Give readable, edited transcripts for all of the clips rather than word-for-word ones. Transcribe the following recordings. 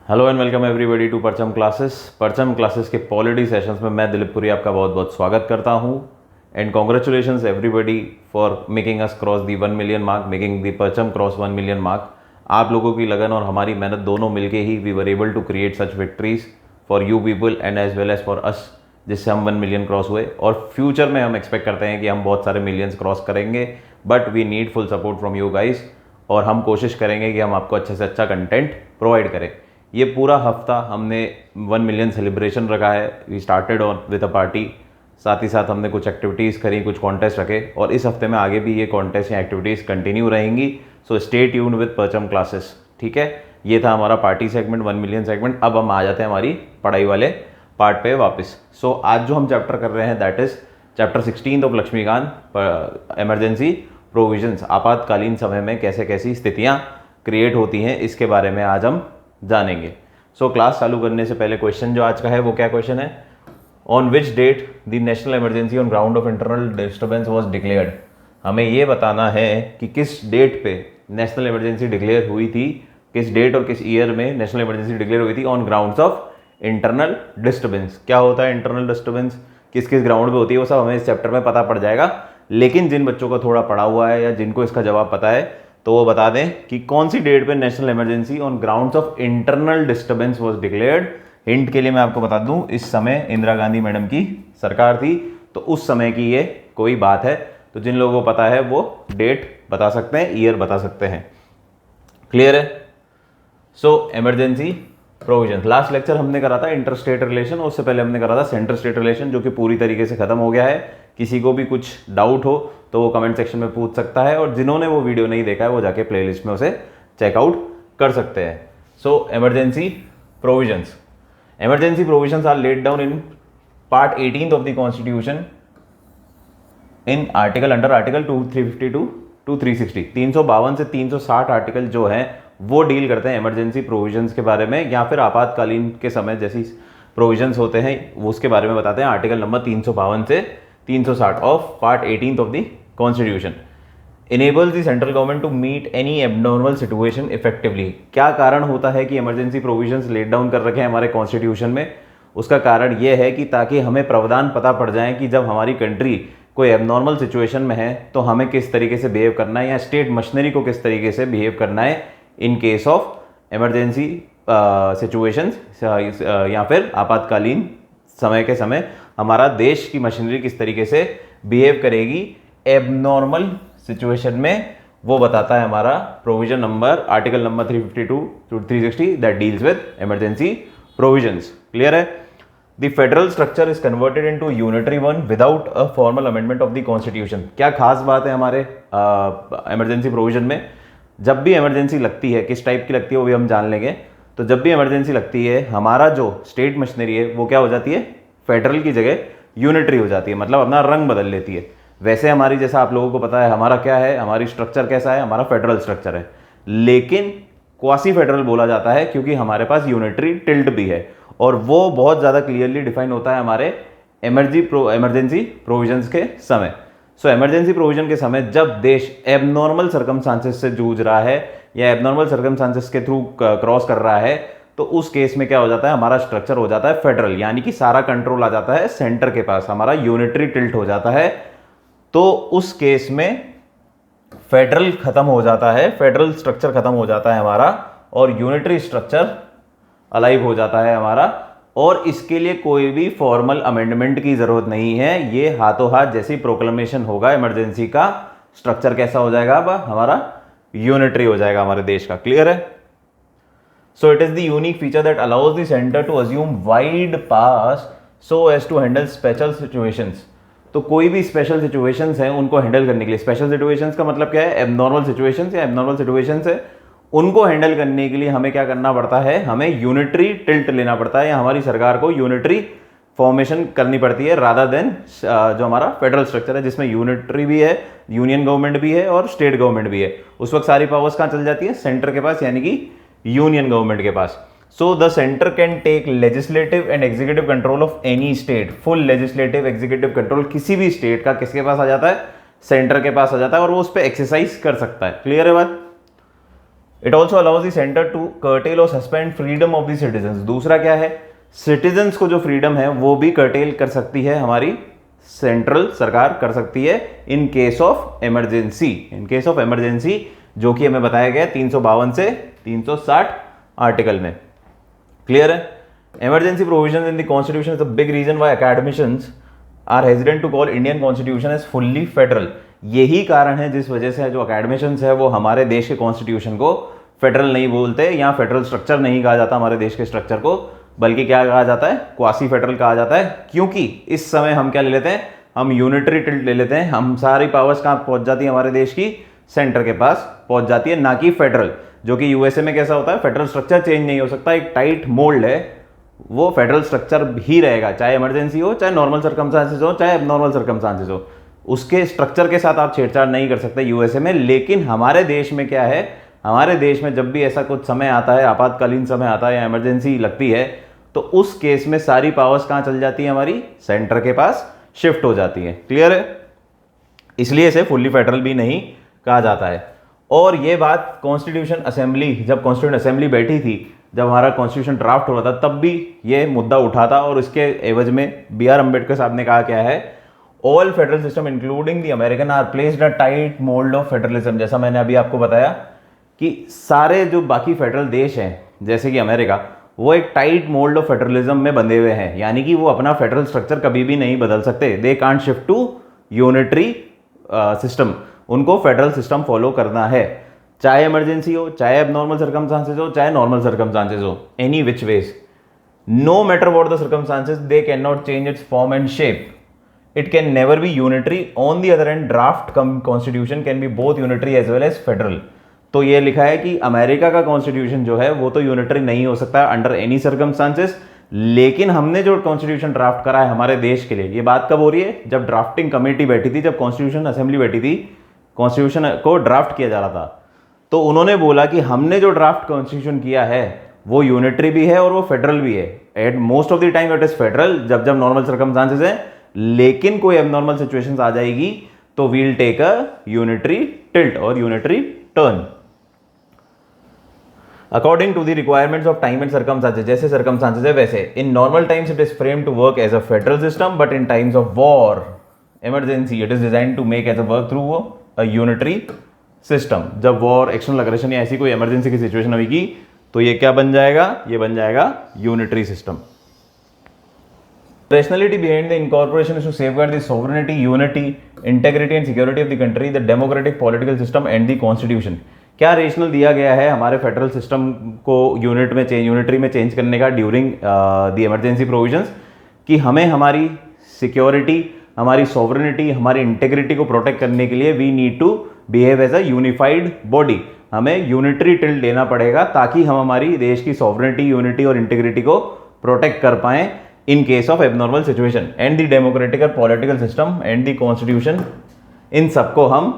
Hello and welcome everybody to Parcham classes के polity sessions में मैं दिलीप पुरी आपका बहुत बहुत स्वागत करता हूं and congratulations everybody for making us cross the 1 million mark, making the परचम क्रॉस 1 मिलियन मार्क। आप लोगों की लगन और हमारी मेहनत दोनों मिलके ही we were able to create such victories for you people and as well as for us, जिससे हम 1 मिलियन क्रॉस हुए। और फ्यूचर में हम एक्सपेक्ट करते हैं कि हम बहुत सारे मिलियंस क्रॉस करेंगे, but we need full support from you guys. और हम कोशिश करेंगे कि हम आपको अच्छे से अच्छा कंटेंट प्रोवाइड करें। ये पूरा हफ्ता हमने 1 मिलियन सेलिब्रेशन रखा है। We started on with a party, साथ ही साथ हमने कुछ एक्टिविटीज़ करी, कुछ कॉन्टेस्ट रखे और इस हफ्ते में आगे भी ये कॉन्टेस्ट या एक्टिविटीज़ कंटिन्यू रहेंगी। सो स्टे ट्यून्ड विद परचम क्लासेस। ठीक है, ये था हमारा पार्टी सेगमेंट, 1 मिलियन सेगमेंट। अब हम आ जाते हैं हमारी पढ़ाई वाले पार्ट पे वापस। सो आज जो हम चैप्टर कर रहे हैं that is chapter 16 of Laxmikanth, emergency provisions. आपातकालीन समय में कैसे कैसी स्थितियाँ क्रिएट होती हैं, इसके बारे में आज हम जानेंगे। सो क्लास चालू करने से पहले क्वेश्चन जो आज का है वो क्या क्वेश्चन है? On which date the national emergency on ground of internal disturbance was declared. हमें ये बताना है कि किस डेट पे नेशनल इमरजेंसी डिक्लेयर हुई थी, किस डेट और किस ईयर में नेशनल इमरजेंसी डिक्लेयर हुई थी on grounds of internal disturbance. क्या होता है इंटरनल डिस्टर्बेंस, किस किस ग्राउंड पे होती है, वो सब हमें इस चैप्टर में पता पड़ जाएगा। लेकिन जिन बच्चों को थोड़ा पढ़ा हुआ है या जिनको इसका जवाब पता है तो वो बता दें कि कौन सी डेट पे national emergency on grounds of internal disturbance was declared. Hint के लिए मैं आपको बता दूं, इस समय इंदिरा गांधी मैडम की सरकार थी, तो उस समय की ये कोई बात है। तो जिन लोगों को पता है वो डेट बता सकते हैं, ईयर बता सकते हैं। क्लियर है? सो इमरजेंसी प्रोविजन लास्ट लेक्चर हमने करा था इंटर स्टेट रिलेशन, उससे पहले हमने करा था सेंटर स्टेट रिलेशन, जो कि पूरी तरीके से खत्म हो गया है। किसी को भी कुछ डाउट हो तो वो कमेंट सेक्शन में पूछ सकता है, और जिन्होंने वो वीडियो नहीं देखा है वो जाके प्लेलिस्ट में उसे चेकआउट कर सकते हैं। So emergency provisions are laid down in part 18 of the constitution in article under article 352 to 360। 352 से 360 आर्टिकल जो हैं वो डील करते हैं इमरजेंसी प्रोविजंस के बारे में, या फिर आपातकालीन के समय जैसी प्रोविजंस होते हैं वो उसके बारे में बताते हैं। आर्टिकल नंबर 352 से 360 of part 18 of the constitution enables the central government to meet any abnormal situation effectively. क्या कारण होता है कि इमरजेंसी प्रोविजंस लेट डाउन कर रखे हैं हमारे कॉन्स्टिट्यूशन में? उसका कारण यह है कि ताकि हमें प्रावधान पता पड़ जाए कि जब हमारी कंट्री कोई एबनॉर्मल सिचुएशन में है तो हमें किस तरीके से बिहेव करना है, या स्टेट मशीनरी को किस तरीके से बिहेव करना है इन केस ऑफ इमरजेंसी सिचुएशंस, या फिर आपातकालीन समय के समय हमारा देश की मशीनरी किस तरीके से बिहेव करेगी एबनॉर्मल सिचुएशन में, वो बताता है हमारा provision number article number 352 to 360 that deals with emergency provisions. Clear है? The federal structure is converted into unitary one without a formal amendment of the constitution. क्या खास बात है हमारे इमरजेंसी प्रोविजन में? जब भी इमरजेंसी लगती है, किस टाइप की लगती है वो भी हम जान लेंगे। तो जब भी इमरजेंसी लगती है हमारा जो स्टेट मशीनरी है वो क्या हो जाती है? फेडरल की जगह यूनिटरी हो जाती है, मतलब अपना रंग बदल लेती है। वैसे हमारी, जैसा आप लोगों को पता है हमारा क्या है, हमारी स्ट्रक्चर कैसा है, हमारा फेडरल स्ट्रक्चर है, लेकिन क्वासी फेडरल बोला जाता है क्योंकि हमारे पास यूनिटरी टिल्ट भी है, और वो बहुत ज़्यादा क्लियरली डिफाइन होता है हमारे इमरजेंसी प्रोविजंस के समय। सो इमरजेंसी प्रोविजन के समय जब देश एबनॉर्मल सर्कमस्टांसेस से जूझ रहा है या एबनॉर्मल सर्कमस्टांसेस के थ्रू क्रॉस कर रहा है, तो उस केस में क्या हो जाता है, हमारा स्ट्रक्चर हो जाता है फेडरल, यानी कि सारा कंट्रोल आ जाता है सेंटर के पास, हमारा यूनिटरी टिल्ट हो जाता है। तो उस केस में फेडरल खत्म हो जाता है, फेडरल स्ट्रक्चर खत्म हो जाता है हमारा, और यूनिटरी स्ट्रक्चर अलाइव हो जाता है हमारा। और इसके लिए कोई भी फॉर्मल अमेंडमेंट की जरूरत नहीं है, ये हाथों हाथ जैसी प्रोक्लेमेशन होगा इमरजेंसी का, स्ट्रक्चर कैसा हो जाएगा? अब हमारा यूनिटरी हो जाएगा हमारे देश का। क्लियर है? So it is the unique feature that allows the centre to assume wide powers so as to handle special situations. तो कोई भी स्पेशल सिचुएशंस हैं उनको हैंडल करने के लिए, स्पेशल सिचुएशंस का मतलब क्या है? एबनॉर्मल सिचुएशंस या एबनॉर्मल सिचुएशंस है, उनको हैंडल करने के लिए हमें क्या करना पड़ता है? हमें यूनिटरी टिल्ट लेना पड़ता है, या हमारी सरकार को यूनिटरी फॉर्मेशन करनी पड़ती है, रादर देन जो हमारा फेडरल स्ट्रक्चर है जिसमें यूनिटरी भी है, यूनियन गवर्नमेंट भी है और स्टेट गवर्नमेंट भी है। उस वक्त सारी पावर्स कहाँ चल जाती है? सेंटर के पास, यानी कि यूनियन गवर्नमेंट के पास। So the centre can take legislative and executive control of any state. Full legislative executive control किसी भी स्टेट का किसके पास आ जाता है? सेंटर के पास आ जाता है, और वो उस पर एक्सरसाइज कर सकता है। क्लियर है बात? It also allows the centre to curtail or suspend freedom of the citizens. दूसरा क्या है, सिटीजन्स को जो फ्रीडम है वो भी कर्टेल कर सकती है हमारी सेंट्रल सरकार कर सकती है इन case of emergency. In case of emergency जो कि हमें बताया गया 352 से 360 आर्टिकल में। क्लियर है? Emergency provision in the constitution is a big reason why academicians are hesitant to call Indian constitution as fully federal. यही कारण है जिस वजह से जो एकेडमिशियंस है वो हमारे देश के कॉन्स्टिट्यूशन को फेडरल नहीं बोलते, या फेडरल स्ट्रक्चर नहीं कहा जाता हमारे देश के स्ट्रक्चर को, बल्कि क्या कहा जाता है, क्वासी फेडरल कहा जाता है। क्योंकि इस समय हम क्या ले लेते हैं, हम यूनिटरी टिल्ट ले लेते हैं। हम सारी पावर्स कहाँ पहुंच जाती है हमारे देश की, सेंटर के पास पहुंच जाती है, ना कि फेडरल। जो कि यूएसए में कैसा होता है, फेडरल स्ट्रक्चर चेंज नहीं हो सकता, एक टाइट मोल्ड है, वो फेडरल स्ट्रक्चर ही रहेगा, चाहे इमरजेंसी हो, चाहे नॉर्मल सर्कमस्टांसेस हो, चाहे एबनॉर्मल सर्कमस्टांसेस हो, उसके स्ट्रक्चर के साथ आप छेड़छाड़ नहीं कर सकते यूएसए में। लेकिन हमारे देश में क्या है, हमारे देश में जब भी ऐसा कुछ समय आता है, आपातकालीन समय आता है या इमरजेंसी लगती है, तो उस केस में सारी पावर्स कहां चल जाती है, हमारी सेंटर के पास शिफ्ट हो जाती है। क्लियर है? इसलिए इसे फुल्ली फेडरल भी नहीं कहा जाता है। और ये बात कॉन्स्टिट्यूशन असेंबली, जब कॉन्स्टिट्यूशन असेंबली बैठी थी, जब हमारा कॉन्स्टिट्यूशन ड्राफ्ट हो रहा था, तब भी ये मुद्दा उठा था। और इसके एवज में B.R. अम्बेडकर साहब ने कहा क्या है, all federal system including the American are placed a tight mould of federalism. जैसा मैंने अभी आपको बताया कि सारे जो बाकी फेडरल देश हैं जैसे कि अमेरिका, वो एक टाइट मोल्ड ऑफ फेडरलिज्म में बंधे हुए हैं, यानी कि वो अपना फेडरल स्ट्रक्चर कभी भी नहीं बदल सकते। They can't shift to unitary system, उनको फेडरल सिस्टम फॉलो करना है, चाहे इमरजेंसी हो, चाहे एबनॉर्मल सर्कमस्टांसेस हो, चाहे नॉर्मल सर्कमस्टांसेस हो, any which ways, no matter what the circumstances, they can not change its form and shape, it can never be unitary. On the other end draft constitution can be both unitary as well as federal. तो ये लिखा है कि America का constitution जो है वो तो यूनिटरी नहीं हो सकता अंडर एनी सर्कमस्टांसेस, लेकिन हमने जो कॉन्स्टिट्यूशन ड्राफ्ट करा है हमारे देश के लिए, ये बात कब हो रही है, जब ड्राफ्टिंग कमेटी बैठी थी, जब कॉन्स्टिट्यूशन असेंबली बैठी थी, कॉन्स्टिट्यूशन को ड्राफ्ट किया जा रहा था, तो उन्होंने बोला कि हमने जो ड्राफ्ट कॉन्स्टिट्यूशन किया है वो यूनिटरी भी है और वो फेडरल भी है। At most of the time it is federal, जब जब नॉर्मल सर्कमस्टांसेस है, लेकिन कोई एबनॉर्मल सिचुएशंस आ जाएगी तो we'll take a unitary tilt or unitary turn according to the requirements of time and circumstances. जैसे सर्कमस्टांसेस है वैसे, in normal times it is frame to work as a federal system, but in times of war emergency it is design to make as a work through a unitary system. जब war, external aggression या ऐसी कोई emergency की situation होगी तो ये क्या बन जाएगा, ये बन जाएगा unitary system. Rationality behind the incorporation is to safeguard the sovereignty, unity, integrity and security of the country, the democratic political system and the constitution। क्या रेशनल दिया गया है हमारे फेडरल सिस्टम को यूनिटरी में चेंज करने का ड्यूरिंग द इमरजेंसी प्रोविजंस, कि हमें हमारी सिक्योरिटी, हमारी सॉवरेनिटी, हमारी इंटेग्रिटी को प्रोटेक्ट करने के लिए we need to behave as a unified body. हमें यूनिटरी टिल्ट लेना पड़ेगा ताकि हम हमारी देश की सॉवरेनिटी, यूनिटी और इंटेग्रिटी को प्रोटेक्ट कर पाएं in case of abnormal situation. And the democratic or political system and the constitution, इन सबको हम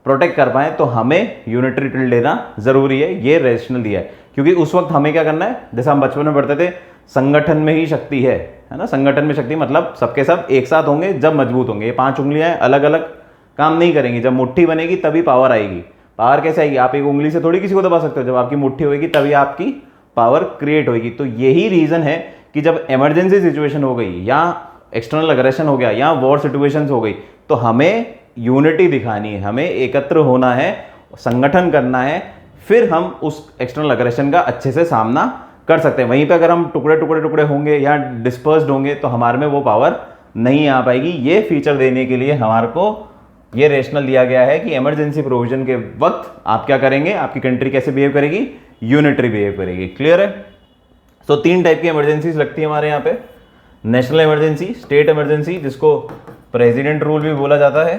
प्रोटेक्ट कर पाएं तो हमें यूनिटरी टिल्ट लेना जरूरी है। ये रेशनल दिया है क्योंकि उस वक्त हमें क्या करना है, जैसा हम बचपन में पढ़ते थे, संगठन में ही शक्ति है ना। संगठन में शक्ति मतलब सबके सब एक साथ होंगे जब मजबूत होंगे। ये 5 उंगलियां अलग अलग काम नहीं करेंगी, जब मुट्ठी बनेगी तभी पावर आएगी। पावर कैसे आएगी, आप एक उंगली से थोड़ी किसी को दबा सकते हो, जब आपकी मुट्ठी होगी तभी आपकी पावर क्रिएट होगी। तो यही रीजन है कि जब इमरजेंसी सिचुएशन हो गई या एक्सटर्नल अग्रेशन हो गया या वॉर सिचुएशंस हो गई तो हमें यूनिटी दिखानी है, हमें एकत्र होना है, संगठन करना है, फिर हम उस एक्सटर्नल अग्रेशन का अच्छे से सामना कर सकते हैं। वहीं पे अगर हम टुकड़े टुकड़े टुकड़े होंगे या डिस्पर्स्ड होंगे तो हमारे में वो पावर नहीं आ पाएगी। ये फीचर देने के लिए हमारे को ये रेशनल दिया गया है कि इमरजेंसी प्रोविजन के वक्त आप क्या करेंगे, आपकी कंट्री कैसे बिहेव करेगी, यूनिटरी बिहेव करेगी। क्लियर है? तो 3 टाइप की इमरजेंसीज लगती है हमारे यहाँ पे, नेशनल इमरजेंसी, स्टेट इमरजेंसी जिसको प्रेसिडेंट रूल भी बोला जाता है,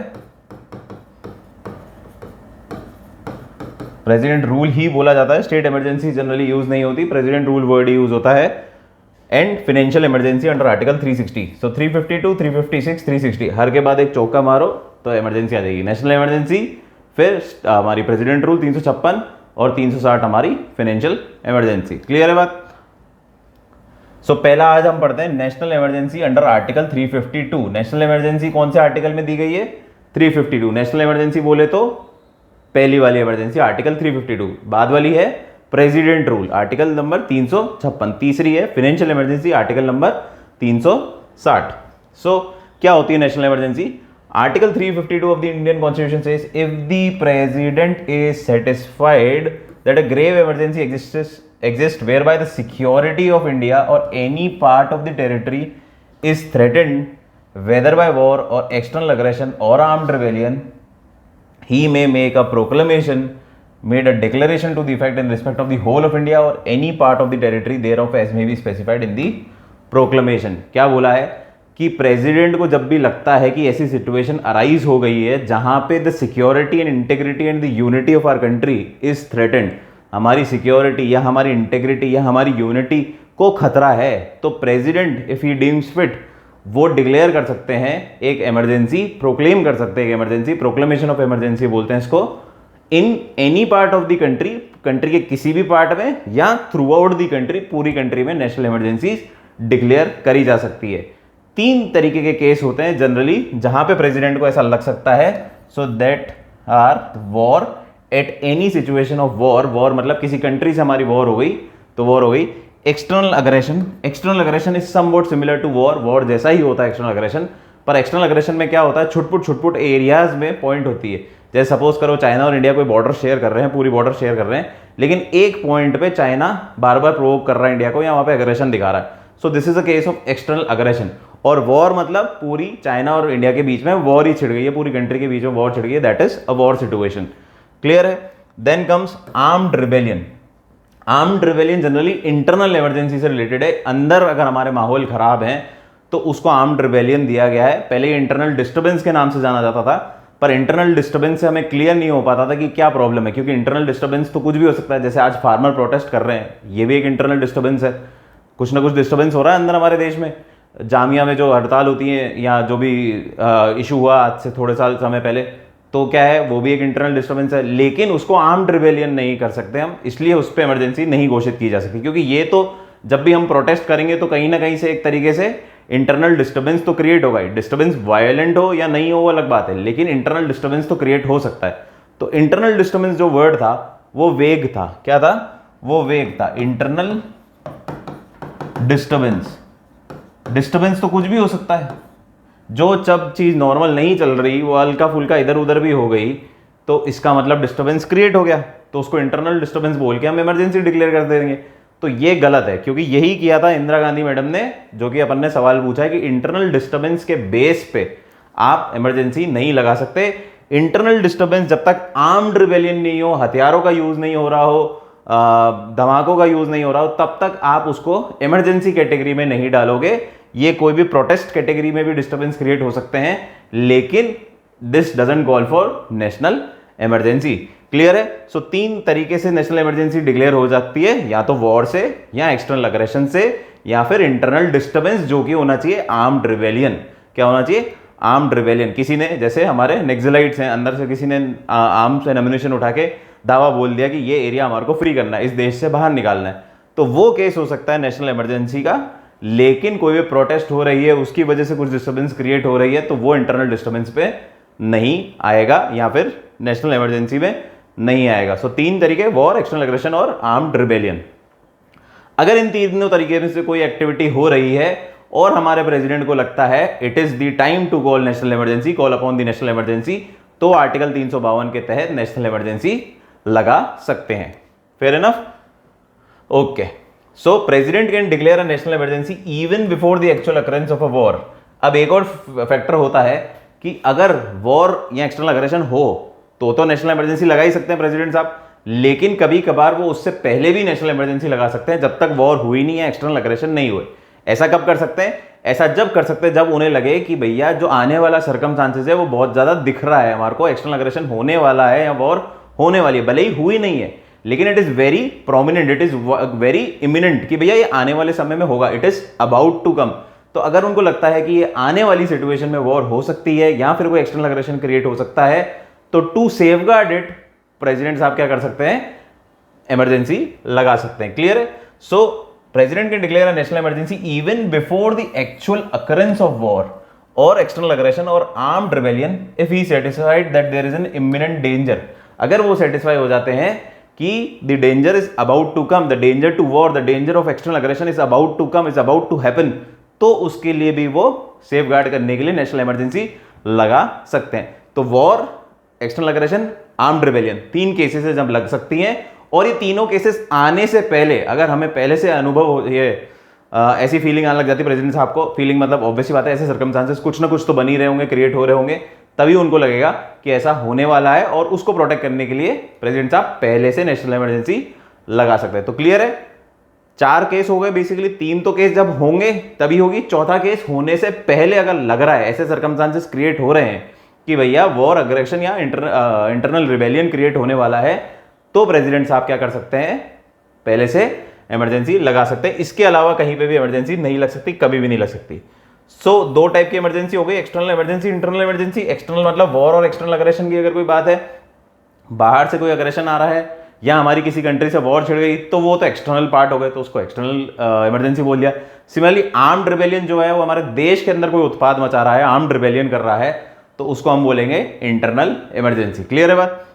प्रेसिडेंट रूल ही बोला जाता है, स्टेट इमरजेंसी जनरली यूज नहीं होती, प्रेसिडेंट रूल वर्ड यूज होता है। And financial emergency under article 360, सो 352, 356, 360 हर के बाद एक चौका मारो तो इमरजेंसी आ जाएगी। नेशनल इमरजेंसी, फिर हमारी प्रेसिडेंट रूल 356 और 360 हमारी फाइनेंशियल इमरजेंसी। क्लियर है बात? सो पहला आज हम पढ़ते हैं national emergency under article 352। National emergency कौन से आर्टिकल में दी गई है? 352। नेशनल इमरजेंसी बोले तो पहली वाली इमरजेंसी आर्टिकल 352, बाद वाली है प्रेसिडेंट रूल आर्टिकल नंबर 356, तीसरी है financial emergency article number 360। So क्या होती है national emergency? Article 352 of the Indian constitution says if the president is satisfied that a grave emergency exists whereby the security of India or any part of the territory is threatened whether by war or external aggression or armed rebellion, he may make a proclamation, made a declaration to the effect in respect of the whole of India or any part of the territory thereof as may be specified in the proclamation। क्या बोला है कि president को जब भी लगता है कि ऐसी सिचुएशन अराइज हो गई है जहां पे the security and integrity and the unity of our country is threatened, हमारी सिक्योरिटी या हमारी इंटीग्रिटी या हमारी यूनिटी को खतरा है, तो president if he deems fit वो डिक्लेयर कर सकते हैं एक इमरजेंसी, प्रोक्लेम कर सकते हैं एक इमरजेंसी, प्रोक्लेमेशन ऑफ इमरजेंसी बोलते हैं इसको, in any part of the country, country के किसी भी पार्ट में या थ्रू आउट द कंट्री, पूरी कंट्री में नेशनल इमरजेंसी डिक्लेयर करी जा सकती है। 3 तरीके के केस होते हैं जनरली जहां पे प्रेसिडेंट को ऐसा लग सकता है। So that are war at any situation of war, war मतलब किसी कंट्री से हमारी वॉर हो गई तो वॉर हो गई। External aggression, external aggression is somewhat similar to war, war जैसा ही होता है एक्सटर्नल अग्रेशन, पर एक्सटर्नल अग्रेशन में क्या होता है, छुटपुट एरियाज में पॉइंट होती है। जैसे सपोज करो चाइना और इंडिया कोई बॉर्डर शेयर कर रहे हैं, पूरी बॉर्डर शेयर कर रहे हैं, लेकिन एक पॉइंट पे चाइना बार बार प्रोवोक कर रहा है इंडिया को या वहां पे अग्रेशन दिखा रहा है, so this is a case of external aggression. और वॉर मतलब पूरी चाइना और इंडिया के बीच में वॉर ही छिड़ गई है, पूरी कंट्री के बीच में वॉर छिड़ गई है, that is a war situation. Clear है? Then comes armed rebellion. Armed rebellion generally internal emergency से रिलेटेड है, अंदर अगर हमारे माहौल खराब है तो उसको आर्म्ड रिबेलियन दिया गया है। पहले ये इंटरनल डिस्टर्बेंस के नाम से जाना जाता था, पर इंटरनल डिस्टर्बेंस से हमें क्लियर नहीं हो पाता था कि क्या प्रॉब्लम है, क्योंकि इंटरनल डिस्टर्बेंस तो कुछ भी हो सकता है। जैसे आज फार्मर प्रोटेस्ट कर रहे हैं, ये भी एक इंटरनल डिस्टर्बेंस है, कुछ ना कुछ डिस्टर्बेंस हो रहा है अंदर हमारे देश में। जामिया में जो हड़ताल होती है या जो भी इशू हुआ आज से थोड़े साल समय पहले, तो क्या है, वो भी एक इंटरनल डिस्टर्बेंस है, लेकिन उसको आर्म्ड रिबेलियन नहीं कर सकते हम, इसलिए उस पर इमरजेंसी नहीं घोषित की जा सकती, क्योंकि ये तो जब भी हम प्रोटेस्ट करेंगे तो कहीं ना कहीं से एक तरीके से इंटरनल डिस्टर्बेंस तो क्रिएट होगा। डिस्टर्बेंस वायलेंट हो या नहीं हो वो अलग बात है, लेकिन इंटरनल डिस्टर्बेंस तो क्रिएट हो सकता है। तो इंटरनल डिस्टर्बेंस जो वर्ड था वो वेग था, क्या था, वो वेग था। इंटरनल डिस्टर्बेंस, डिस्टर्बेंस तो कुछ भी हो सकता है, जो जब चीज नॉर्मल नहीं चल रही वो हल्का फुल्का इधर उधर भी हो गई तो इसका मतलब डिस्टर्बेंस क्रिएट हो गया, तो उसको इंटरनल डिस्टर्बेंस बोल के हम इमरजेंसी डिक्लेयर कर देंगे। तो ये गलत है, क्योंकि यही किया था इंदिरा गांधी मैडम ने, जो कि अपन ने सवाल पूछा है कि इंटरनल डिस्टर्बेंस के बेस पे आप इमरजेंसी नहीं लगा सकते। इंटरनल डिस्टर्बेंस जब तक आर्म्ड रिबेलियन नहीं हो, हथियारों का यूज नहीं हो रहा हो, धमाकों का यूज नहीं हो रहा हो, तब तक आप उसको इमरजेंसी कैटेगरी में नहीं डालोगे। ये कोई भी प्रोटेस्ट कैटेगरी में भी डिस्टर्बेंस क्रिएट हो सकते हैं, लेकिन this doesn't call for national emergency. Clear है? सो 3 तरीके से नेशनल इमरजेंसी डिक्लेयर हो जाती है, या तो वॉर से, या एक्सटर्नल अग्रेशन से, या फिर इंटरनल डिस्टर्बेंस, जो कि होना चाहिए आर्म्ड रिबेलियन। क्या होना चाहिए? Armed rebellion. किसी ने, जैसे हमारे नेक्सलाइट्स हैं, अंदर से किसी ने आर्म्स एंड एम्युनिशन उठा के दावा बोल दिया कि ये एरिया हमारे को फ्री करना है, इस देश से बाहर निकालना है, तो वो केस हो सकता है नेशनल इमरजेंसी का। लेकिन कोई भी प्रोटेस्ट हो रही है, उसकी वजह से कुछ डिस्टर्बेंस क्रिएट हो रही है, तो वो इंटरनल डिस्टर्बेंस पे नहीं आएगा, या फिर नेशनल इमरजेंसी में नहीं आएगा। सो 3 तरीके, वॉर, एक्सटर्नल एग्रेशन और आर्म्ड रिबेलियन। अगर इन तीनों तरीके में से कोई एक्टिविटी हो रही है और हमारे प्रेसिडेंट को लगता है it is the time to call national emergency, call upon the national emergency, तो आर्टिकल 352 के तहत नेशनल इमरजेंसी लगा सकते हैं। Fair enough? Okay. So president can declare a national emergency even before the actual occurrence of a war. अब एक और factor होता है कि अगर वॉर या एक्सटर्नल अग्रेशन हो तो नेशनल इमरजेंसी लगा ही सकते हैं प्रेसिडेंट साहब, लेकिन कभी कभार वो उससे पहले भी नेशनल इमरजेंसी लगा सकते हैं, जब तक वॉर हुई नहीं है, एक्सटर्नल अग्रेशन नहीं हुए। ऐसा कब कर सकते हैं? ऐसा जब कर सकते हैं जब उन्हें लगे कि भैया जो आने वाला सर्कमस्टांसेस है वो बहुत ज्यादा दिख रहा है, हमारे को एक्सटर्नल अग्रेशन होने वाला है या वॉर होने वाली है, भले ही हुई नहीं है, लेकिन it is very prominent, it is very imminent कि भैया ये आने वाले समय में होगा, it is about to come. तो अगर उनको लगता है कि ये आने वाली सिचुएशन में वॉर हो सकती है या फिर कोई एक्सटर्नल अग्रेशन क्रिएट हो सकता है, तो टू सेफगार्ड इट प्रेसिडेंट साहब क्या कर सकते हैं? इमरजेंसी लगा सकते हैं। क्लियर है? So president can declare a national emergency even before the actual occurrence of war और एक्सटर्नल अग्रेशन और armed rebellion if he satisfied that there is an imminent danger. अगर वो सेटिस्फाई हो जाते हैं कि the danger is about to come, the danger to war, the danger of external aggression is about to come, is about to happen, तो उसके लिए भी वो सेफ गार्ड करने के लिए नेशनल इमरजेंसी लगा सकते हैं। तो war, external aggression, armed rebellion, 3 cases है जब लग सकती हैं। और ये तीनों केसेस आने से पहले अगर हमें पहले से अनुभव हो, ये ऐसी फीलिंग आने लग जाती है प्रेसिडेंट साहब को, फीलिंग मतलब ऑब्वियस बात है, ऐसे सर्कमस्टांसेस कुछ ना कुछ तो बन ही रहे होंगे, क्रिएट हो रहे होंगे, तभी उनको लगेगा कि ऐसा होने वाला है और उसको प्रोटेक्ट करने के लिए प्रेसिडेंट साहब पहले से नेशनल इमरजेंसी लगा सकते हैं। तो क्लियर है, 4 केस हो गए बेसिकली, 3 तो केस जब होंगे तभी होगी, चौथा केस होने से पहले अगर लग रहा है, ऐसे सर्कमस्टांसेस क्रिएट हो रहे हैं कि भैया वॉर, अग्रेशन या इंटरनल रिबेलियन क्रिएट होने वाला है, तो प्रेसिडेंट साहब क्या कर सकते हैं, पहले से इमरजेंसी लगा सकते हैं। इसके अलावा कहीं पे भी इमरजेंसी नहीं लग सकती, कभी भी नहीं लग सकती। सो 2 टाइप की इमरजेंसी हो गई, external emergency, internal emergency. External मतलब वॉर और एक्सटर्नल अग्रेशन की अगर कोई बात है, बाहर से कोई अग्रेशन आ रहा है या हमारी किसी कंट्री से वॉर छिड़ गई, तो वो तो एक्सटर्नल पार्ट हो गए, तो उसको एक्सटर्नल इमरजेंसी बोल दिया। सिमिलरली आर्म्ड रिबेलियन जो है वो हमारे देश के अंदर कोई उत्पाद मचा रहा है, आर्म्ड रिबेलियन कर रहा है, तो उसको हम बोलेंगे इंटरनल इमरजेंसी। क्लियर है बात,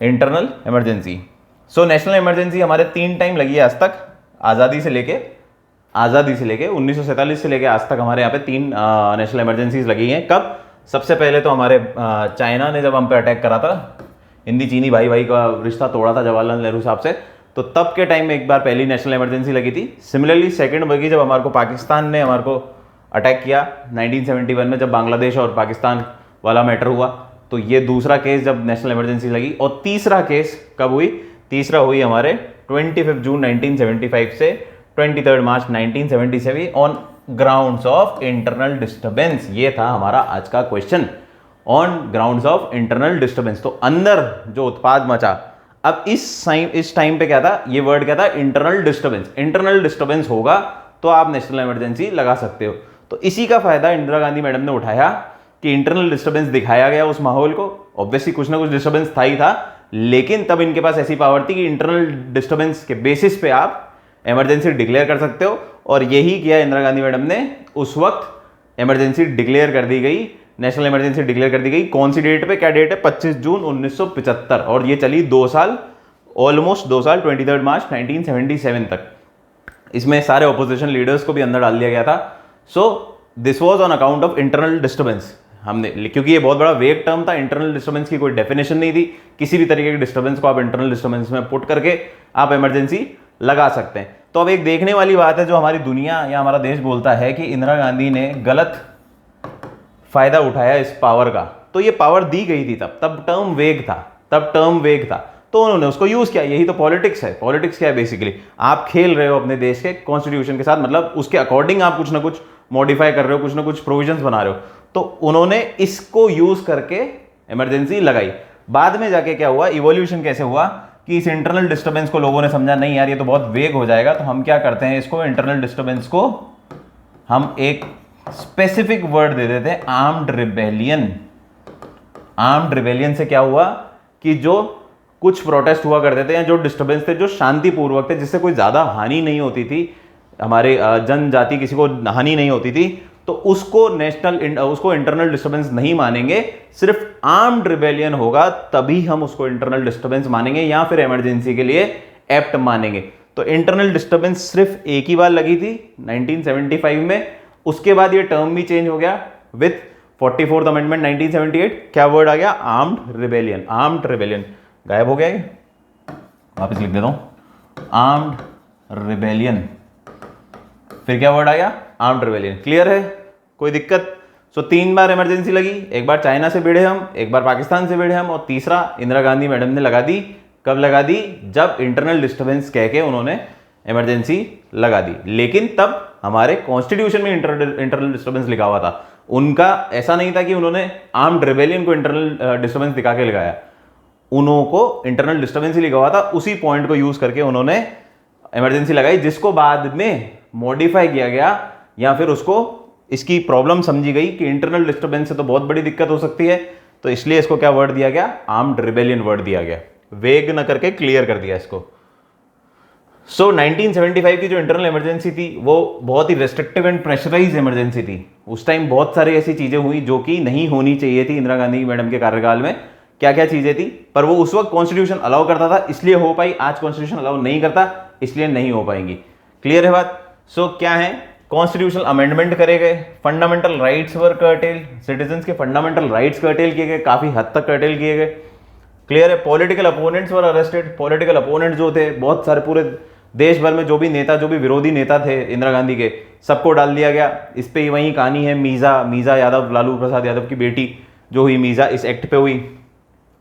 internal emergency. So national emergency हमारे 3 टाइम लगी है आज तक, आज़ादी से लेके 1947 से लेके आज तक हमारे यहाँ पे 3 नेशनल इमरजेंसीज लगी हैं। कब? सबसे पहले तो हमारे चाइना ने जब हम पे अटैक करा था, हिंदी चीनी भाई भाई का रिश्ता तोड़ा था जवाहरलाल नेहरू साहब से, तो तब के टाइम में एक बार पहली नेशनल इमरजेंसी लगी थी। सिमिलरली सेकंड लगी जब हमारे को पाकिस्तान ने हमारे को अटैक किया 1971 में, जब बांग्लादेश और पाकिस्तान वाला मैटर हुआ, तो ये दूसरा केस जब नेशनल इमरजेंसी लगी। और तीसरा केस कब हुई? तीसरा हुई हमारे 25 जून 1975 से 23 मार्च 1977 on grounds of internal disturbance. ये था हमारा आज का question, on grounds of internal disturbance. तो अंदर जो उत्पाद मचा, अब इस टाइम पे क्या था, ये वर्ड क्या था, इंटरनल डिस्टर्बेंस। इंटरनल डिस्टर्बेंस होगा तो आप नेशनल इमरजेंसी लगा सकते हो। तो इसी का फायदा इंदिरा गांधी मैडम ने उठाया कि इंटरनल डिस्टर्बेंस दिखाया गया उस माहौल को, ऑब्वियसली कुछ ना कुछ डिस्टर्बेंस था ही था, लेकिन तब इनके पास ऐसी पावर थी कि इंटरनल डिस्टर्बेंस के बेसिस पे आप इमरजेंसी डिक्लेयर कर सकते हो। और यही किया इंदिरा गांधी मैडम ने, उस वक्त इमरजेंसी डिक्लेयर कर दी गई, नेशनल इमरजेंसी डिक्लेयर कर दी गई। कौन सी डेट पे? क्या डेट है? 25 जून 1975, और ये चली 2 साल, ऑलमोस्ट 2 साल, 23 मार्च 1977 तक। इसमें सारे ऑपोजिशन लीडर्स को भी अंदर डाल दिया गया था। So this was on account of internal disturbance. हमने, क्योंकि ये बहुत बड़ा वेग टर्म था, इंटरनल डिस्टर्बेंस की कोई डेफिनेशन नहीं थी, किसी भी तरीके के डिस्टर्बेंस को आप इंटरनल डिस्टर्बेंस में पुट करके आप इमरजेंसी लगा सकते हैं। तो अब एक देखने वाली बात है, जो हमारी दुनिया या हमारा देश बोलता है कि इंदिरा गांधी ने गलत फायदा उठाया इस पावर का। तो ये पावर दी गई थी तब टर्म वेग था, तो उन्होंने उसको यूज किया। यही तो पॉलिटिक्स है। पॉलिटिक्स क्या है? बेसिकली आप खेल रहे हो अपने देश के कॉन्स्टिट्यूशन के साथ, मतलब उसके अकॉर्डिंग आप कुछ ना कुछ मॉडिफाई कर रहे हो, कुछ ना कुछ प्रोविजंस बना रहे हो। तो उन्होंने इसको यूज करके इमरजेंसी लगाई। बाद में जाके क्या हुआ, इवोल्यूशन कैसे हुआ कि इस इंटरनल डिस्टर्बेंस को लोगों ने समझा, नहीं यार ये तो बहुत वेग हो जाएगा, तो हम क्या करते हैं, इसको इंटरनल डिस्टर्बेंस को हम एक स्पेसिफिक वर्ड दे देते हैं, आर्म्ड रिबेलियन। आर्म्ड रिबेलियन से क्या हुआ कि जो कुछ प्रोटेस्ट हुआ करते थे या जो डिस्टर्बेंस थे जो शांतिपूर्वक थे, जिससे कोई ज्यादा हानि नहीं होती थी, हमारे जनजाति किसी को हानि नहीं होती थी, तो उसको उसको इंटरनल डिस्टर्बेंस नहीं मानेंगे। सिर्फ आर्म्ड रिबेलियन होगा तभी हम उसको इंटरनल डिस्टर्बेंस मानेंगे या फिर इमरजेंसी के लिए एप्ट मानेंगे। तो इंटरनल डिस्टर्बेंस सिर्फ एक ही बार लगी थी 1975 में, उसके बाद ये टर्म भी चेंज हो गया विथ 44th अमेंडमेंट 1978। क्या वर्ड आ गया? Armed rebellion. आर्म्ड रिबेलियन गायब हो गया, वापस लिख देता हूं, आर्म्ड रिबेलियन। फिर क्या वर्ड आ गया? Armed rebellion. क्लियर है? कोई दिक्कत? सो 3 बार इमरजेंसी लगी, एक बार चाइना से भिड़े हम, एक बार पाकिस्तान से भिड़े हम, और तीसरा इंदिरा गांधी मैडम ने लगा दी। कब लगा दी? जब इंटरनल डिस्टर्बेंस कह के उन्होंने इमरजेंसी लगा दी। लेकिन तब हमारे कॉन्स्टिट्यूशन में इंटरनल डिस्टर्बेंस लिखा हुआ था। उनका ऐसा नहीं था कि उन्होंने आर्म्ड रिबेलियन को इंटरनल डिस्टर्बेंस दिखा के लगाया, उनको इंटरनल डिस्टर्बेंस ही लिखा हुआ था। उसी पॉइंट को यूज करके उन्होंने इमरजेंसी लगाई, जिसको बाद में मॉडिफाई किया गया या फिर उसको इसकी प्रॉब्लम समझी गई कि इंटरनल डिस्टर्बेंस से तो बहुत बड़ी दिक्कत हो सकती है, तो इसलिए इसको क्या वर्ड दिया गया? आर्म्ड रिबेलियन वर्ड दिया गया। वेग न करके क्लियर कर दिया इसको। सो 1975 की जो इंटरनल इमरजेंसी थी वो बहुत ही रेस्ट्रिक्टिव एंड प्रेशराइज इमरजेंसी थी। उस टाइम बहुत सारी ऐसी चीजें हुई जो कि नहीं होनी चाहिए थी इंदिरा गांधी मैडम के कार्यकाल में, क्या क्या चीजें थी, पर वो उस वक्त कॉन्स्टिट्यूशन अलाउ करता था इसलिए हो पाई, आज कॉन्स्टिट्यूशन अलाउ नहीं करता इसलिए नहीं हो पाएंगी। क्लियर है बात? सो क्या है, कॉन्स्टिट्यूशनल अमेंडमेंट करे गए, फंडामेंटल राइट्स वर कर्टेल, सिटीजंस के फंडामेंटल राइट्स कर्टेल किए गए, काफी हद तक कर्टेल किए गए। क्लियर है? Political opponents were arrested, political opponent जो थे बहुत सारे पूरे देश भर में जो भी नेता, जो भी विरोधी नेता थे इंदिरा गांधी के, सबको डाल दिया गया। इस पे वही कहानी है, मीजा यादव, लालू प्रसाद यादव की बेटी जो हुई मीजा, इस एक्ट पे हुई।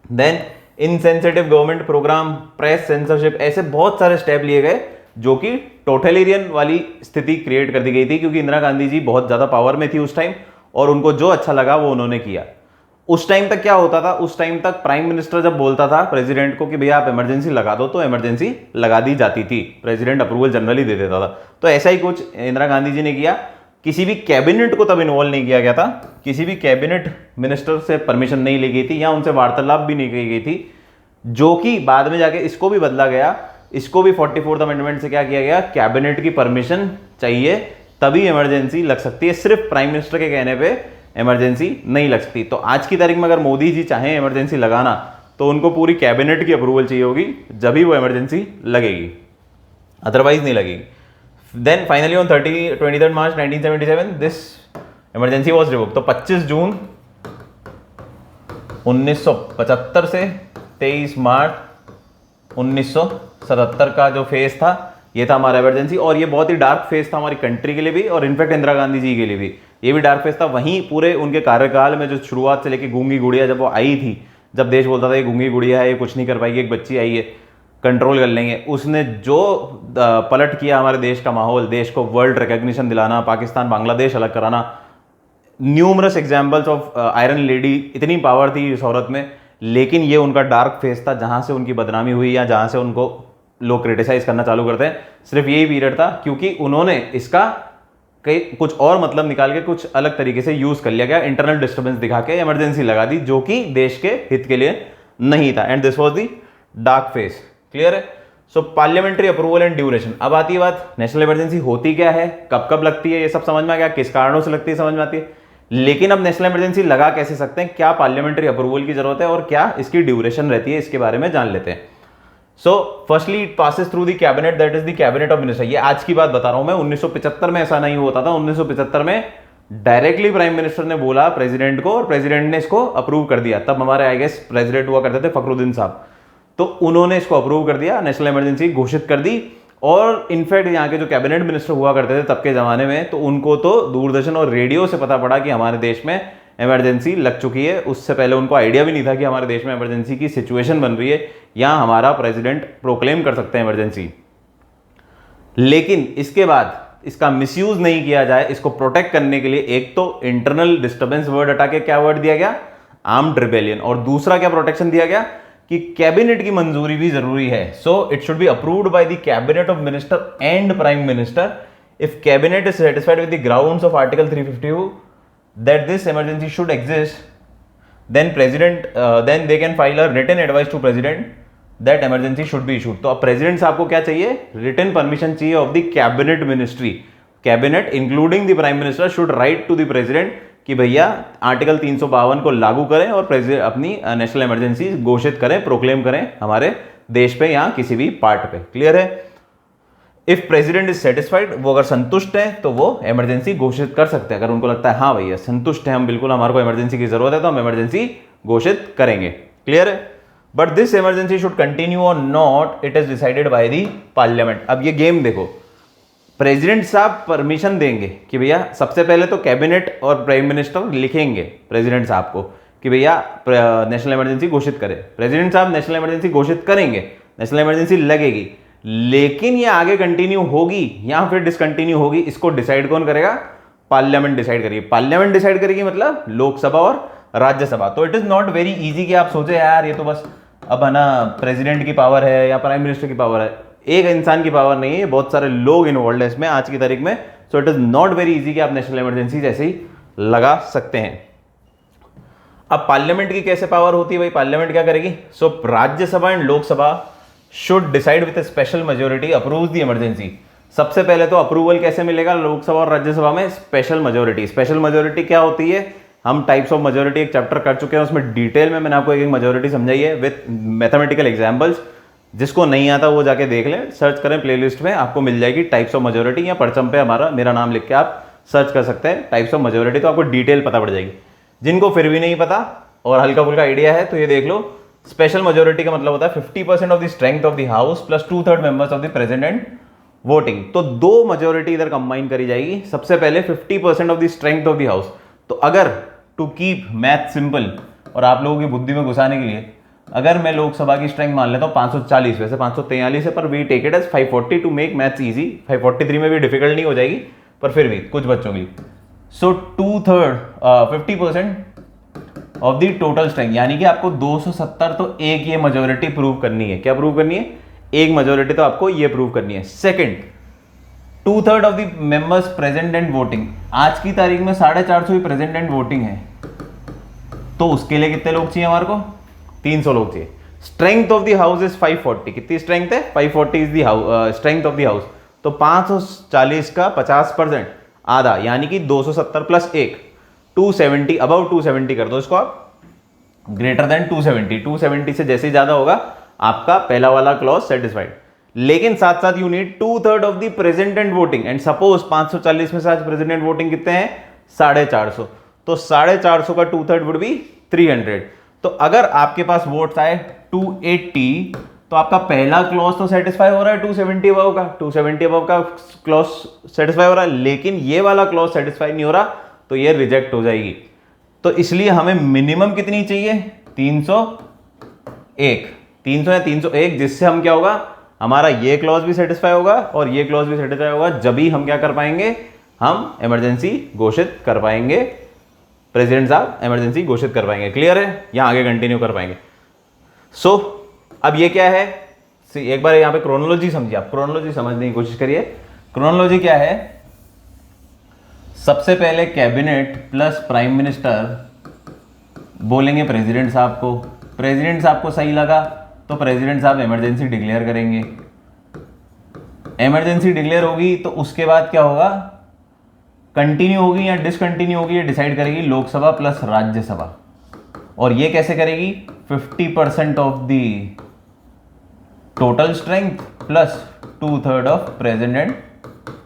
Then insensitive government program, press censorship, ऐसे बहुत सारे स्टेप लिए गए जो कि टोटलियरियन वाली स्थिति क्रिएट कर दी गई थी, क्योंकि इंदिरा गांधी जी बहुत ज्यादा पावर में थी उस टाइम और उनको जो अच्छा लगा वो उन्होंने किया। उस टाइम तक क्या होता था, उस टाइम तक प्राइम मिनिस्टर जब बोलता था प्रेसिडेंट को कि भैया आप इमरजेंसी लगा दो, तो इमरजेंसी लगा दी जाती थी, प्रेसिडेंट अप्रूवल जनरली दे देता था। तो ऐसा ही कुछ इंदिरा गांधी जी ने किया। किसी भी कैबिनेट को तब इन्वॉल्व नहीं किया गया था, किसी भी कैबिनेट मिनिस्टर से परमिशन नहीं ली गई थी या उनसे वार्तालाप भी नहीं की गई थी, जो कि बाद में जाके इसको भी बदला गया। इसको भी 44th अमेंडमेंट से क्या किया गया, कैबिनेट की परमिशन चाहिए तभी इमरजेंसी लग सकती है, सिर्फ प्राइम मिनिस्टर के कहने पे इमरजेंसी नहीं लग सकती। तो आज की तारीख में अगर मोदी जी चाहें इमरजेंसी लगाना तो उनको पूरी कैबिनेट की अप्रूवल चाहिए होगी, जब ही वो इमरजेंसी लगेगी, अदरवाइज नहीं लगेगी। Then finally on 23rd March 1977 this emergency was revoked. तो 25 जून 1975 से 23 मार्च 1977 का जो फेज था, ये था हमारा इमरजेंसी। और ये बहुत ही डार्क फेज था हमारी कंट्री के लिए भी और इनफैक्ट इंदिरा गांधी जी के लिए भी ये भी डार्क फेज था। वहीं पूरे उनके कार्यकाल में जो शुरुआत से लेके गूंगी गुड़िया जब वो आई थी, जब देश बोलता था ये गूंगी गुड़िया है, ये कुछ नहीं कर पाएगी, एक बच्ची आई है, कंट्रोल कर लेंगे, उसने जो पलट किया हमारे देश का माहौल, देश को वर्ल्ड रिकॉग्निशन दिलाना, पाकिस्तान बांग्लादेश अलग कराना, numerous examples of iron lady, इतनी पावर थी इस औरत में। लेकिन ये उनका डार्क फेस था जहां से उनकी बदनामी हुई या जहां से उनको लोग क्रिटिसाइज करना चालू करते हैं, सिर्फ यही पीरियड था, क्योंकि उन्होंने इसका कई कुछ और मतलब निकाल के कुछ अलग तरीके से यूज कर लिया गया, इंटरनल डिस्टर्बेंस दिखा के इमरजेंसी लगा दी, जो कि देश के हित के लिए नहीं था। And this was the dark face. Clear है? सो पार्लियामेंट्री अप्रूवल एंड ड्यूरेशन। अब आती है बात, नेशनल इमरजेंसी होती क्या है, कब कब लगती है, ये सब समझ में आ गया, किस कारणों से लगती है समझ में आती है। लेकिन अब नेशनल इमरजेंसी लगा कैसे सकते हैं, क्या पार्लियामेंट्री अप्रूवल की जरूरत है और क्या इसकी ड्यूरेशन रहती है, इसके बारे में जान लेते हैं। So firstly it passes through the cabinet, that is the cabinet of minister. ये आज की बात बता रहा हूं मैं, 1975 में ऐसा नहीं होता था। 1975 में डायरेक्टली प्राइम मिनिस्टर ने बोला प्रेसिडेंट को और प्रेसिडेंट ने इसको अप्रूव कर दिया। तब हमारे आई गेस प्रेसिडेंट हुआ करते थे फखरुद्दीन साहब, तो उन्होंने इसको अप्रूव कर दिया, नेशनल इमरजेंसी घोषित कर दी। और इनफैक्ट यहाँ के जो कैबिनेट मिनिस्टर हुआ करते थे तब के जमाने में, तो उनको तो दूरदर्शन और रेडियो से पता पड़ा कि हमारे देश में इमरजेंसी लग चुकी है। उससे पहले उनको आइडिया भी नहीं था कि हमारे देश में इमरजेंसी की सिचुएशन बन रही है या हमारा प्रेसिडेंट प्रोक्लेम कर सकते हैं इमरजेंसी। लेकिन इसके बाद इसका मिसयूज नहीं किया जाए, इसको प्रोटेक्ट करने के लिए एक तो इंटरनल डिस्टर्बेंस वर्ड हटा के क्या वर्ड दिया गया, आर्म्ड रिबेलियन, और दूसरा क्या प्रोटेक्शन दिया गया कि कैबिनेट की मंजूरी भी जरूरी है। So it should be approved by the cabinet of minister and prime minister. If cabinet is satisfied with the grounds of article 352 that this emergency should exist, then then they can file a written advice to president that emergency should be issued। तो अब president साहब को क्या चाहिए, written permission चाहिए of the cabinet ministry. Cabinet including the prime minister should write to the president कि भैया article 352 को लागू करें और प्रेसिडेंट अपनी नेशनल इमरजेंसी घोषित करें, प्रोक्लेम करें हमारे देश पे या किसी भी पार्ट पे। क्लियर है? इफ प्रेसिडेंट इज सेटिस्फाइड, वो अगर संतुष्ट है तो वो इमरजेंसी घोषित कर सकते हैं। अगर उनको लगता है हाँ भैया संतुष्ट है हम, बिल्कुल हमारे को इमरजेंसी की जरूरत है, तो हम इमरजेंसी घोषित करेंगे। क्लियर है? But this emergency should continue or not, it is decided by the parliament. अब ये गेम देखो, प्रेसिडेंट साहब परमिशन देंगे कि भैया, सबसे पहले तो कैबिनेट और प्राइम मिनिस्टर लिखेंगे प्रेसिडेंट साहब को कि भैया नेशनल इमरजेंसी घोषित करें। प्रेसिडेंट साहब नेशनल इमरजेंसी घोषित करेंगे, नेशनल इमरजेंसी लगेगी, लेकिन ये आगे कंटिन्यू होगी या फिर डिसकंटिन्यू होगी, इसको डिसाइड कौन करेगा, पार्लियामेंट डिसाइड करेगी। पार्लियामेंट डिसाइड करेगी मतलब लोकसभा और राज्यसभा। तो it is not very easy कि आप सोचे यार ये तो बस अब है ना प्रेसिडेंट की पावर है या प्राइम मिनिस्टर की पावर है। एक इंसान की पावर नहीं है, बहुत सारे लोग इन्वॉल्व है इसमें आज की तारीख में। सो it is not very easy कि आप नेशनल इमरजेंसी जैसे ही लगा सकते हैं। अब पार्लियामेंट की कैसे पावर होती है भाई, पार्लियामेंट क्या करेगी? So Rajya Sabha and Lok Sabha should decide with special majority approve the emergency. सबसे पहले तो अप्रूवल कैसे मिलेगा लोकसभा और राज्यसभा में? Special majority. स्पेशल मेजोरिटी क्या होती है? हम टाइप्स ऑफ मेजोरिटी एक चैप्टर कर चुके हैं, उसमें डिटेल में मैंने आपको एक एक मेजोरिटी समझाई है विद मैथमेटिकल एग्जाम्पल्स। जिसको नहीं आता वो जाके देख लें, सर्च करें प्लेलिस्ट में, आपको मिल जाएगी टाइप्स ऑफ मेजोरिटी, या परचम पे मेरा नाम लिख के आप सर्च कर सकते हैं टाइप्स ऑफ मेजोरिटी, तो आपको डिटेल पता पड़ जाएगी। जिनको फिर भी नहीं पता और हल्का फुल्का आइडिया है तो ये देख लो, स्पेशल मेजोरिटी का मतलब होता है 50% of the strength of the house plus 2/3 members of the present and voting. तो दो मेजोरिटी इधर कंबाइन करी जाएगी। सबसे पहले 50% of the strength of the house. तो अगर टू कीप मैथ सिंपल और आप लोगों की बुद्धि में घुसाने के लिए, अगर मैं लोकसभा की स्ट्रेंथ मान लेता हूँ 540, वैसे 543 है पर we take it as 540 to make maths easy. 543 में भी डिफिकल्ट नहीं हो जाएगी पर फिर भी कुछ बच्चों के लिए। सो 50% ऑफ द टोटल स्ट्रेंथ, यानी कि आपको 270 तो एक ये मेजोरिटी प्रूव करनी है। क्या प्रूव करनी है? एक मेजोरिटी तो आपको ये प्रूव करनी है। Second, 2/3 of the members present and voting. आज की तारीख में 450 ही प्रेजेंट एंड वोटिंग है, तो उसके लिए कितने लोग चाहिए हमारे को? 300 लोग चाहिए। Strength of the house is 540। कितनी स्ट्रेंथ है? 540 is the strength of the house. तो 540 का 50% आधा, यानी कि 270 प्लस 1 270, अबाउट 270 कर दो इसको आप, ग्रेटर देन 270। 270 से जैसे ही ज्यादा होगा आपका पहला वाला क्लॉज सेटिस्फाइड। लेकिन साथ साथ you need 2/3 of the present and voting. And suppose 540 में से आज प्रेजेंट एंड वोटिंग कितने हैं? 450। तो 450 का 2/3 वुड बी 300। तो अगर आपके पास वोट्स आए 280, तो आपका पहला क्लॉज तो सेटिस्फाई हो रहा है 270 अबव का, 270 अबव का क्लॉज सेटिस्फाई हो रहा है, लेकिन ये वाला क्लॉज सेटिस्फाई नहीं हो रहा, तो ये रिजेक्ट हो जाएगी। तो इसलिए हमें मिनिमम कितनी चाहिए? 301। 300 या 301, जिससे हम क्या होगा, हमारा ये क्लॉज भी सेटिस्फाई होगा और ये क्लॉज भी सेटिस्फाई होगा। जब ही हम क्या कर पाएंगे, हम इमरजेंसी घोषित कर पाएंगे, प्रेसिडेंट साहब इमरजेंसी घोषित कर पाएंगे। क्लियर है? यहां आगे कंटिन्यू कर पाएंगे। सो अब ये क्या है, एक बार यहां पे क्रोनोलॉजी समझिए। आप क्रोनोलॉजी समझने की कोशिश करिए। क्रोनोलॉजी क्या है? सबसे पहले कैबिनेट प्लस प्राइम मिनिस्टर बोलेंगे प्रेसिडेंट साहब को। प्रेसिडेंट साहब को सही लगा तो प्रेसिडेंट साहब इमरजेंसी डिक्लेयर करेंगे। इमरजेंसी डिक्लेयर होगी तो उसके बाद क्या होगा, कंटिन्यू होगी या डिसकंटिन्यू होगी, ये डिसाइड करेगी लोकसभा प्लस राज्यसभा। और ये कैसे करेगी? 50% of the total strength plus 2/3 of present and